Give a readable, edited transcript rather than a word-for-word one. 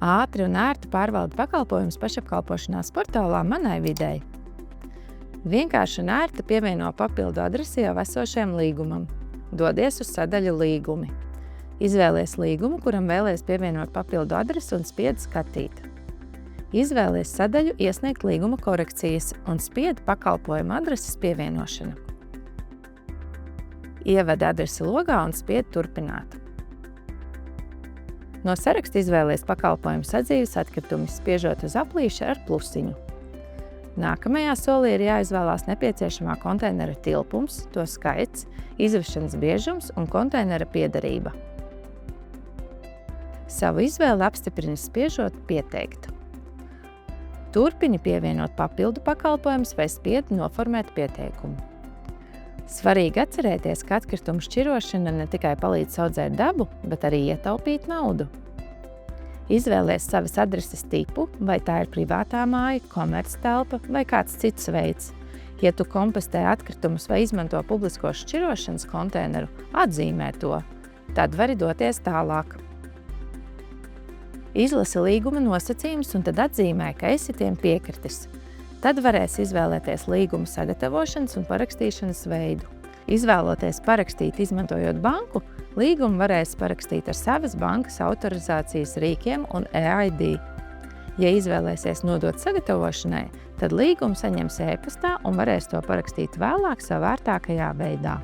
Ātri un ērti pārvalda pakalpojumus pašapkalpošanās portālā Manai videi. Vienkārši un ērti pievieno papildu adresi jau esošajam līgumam. Dodies uz sadaļu Līgumi. Izvēlies līgumu, kuram vēlies pievienot papildu adresi un spied Skatīt. Izvēlies sadaļu Iesniegt līguma korekcijas un spied Pakalpojuma adreses pievienošanu. Ieved adresi logā un spied Turpināt. No saraksta izvēlies pakalpojumu sadzīves atkritumus, spiežot uz aplīša ar plusiņu. Nākamajā solī ir jāizvēlās nepieciešamā konteinera tilpums, to skaits, izvešanas biežums un konteinera piederība. Savu izvēli apstiprini spiežot Pieteikt. Turpini pievienot papildu pakalpojumus vai spied Noformēt pieteikumu. Svarīgi atcerēties, ka atkritumu šķirošana ne tikai palīdz audzēt dabu, bet arī ietaupīt naudu. Izvēlies savas adreses tipu, vai tā ir privātā māja, komerctelpa vai kāds cits veids. Ja tu kompostē atkritumus vai izmanto publisko šķirošanas konteineru, atzīmē to. Tad vari doties tālāk. Izlasi līguma nosacījumus un tad atzīmē, ka esi tiem piekritis. Tad varēs izvēlēties līguma sagatavošanas un parakstīšanas veidu. Izvēloties parakstīt izmantojot banku, līgumu varēs parakstīt ar savas bankas autorizācijas rīkiem un e-ID. Ja izvēlēsies nodot sagatavošanai, tad līgumu saņems e-pastā un varēs to parakstīt vēlāk savā ērtākajā veidā.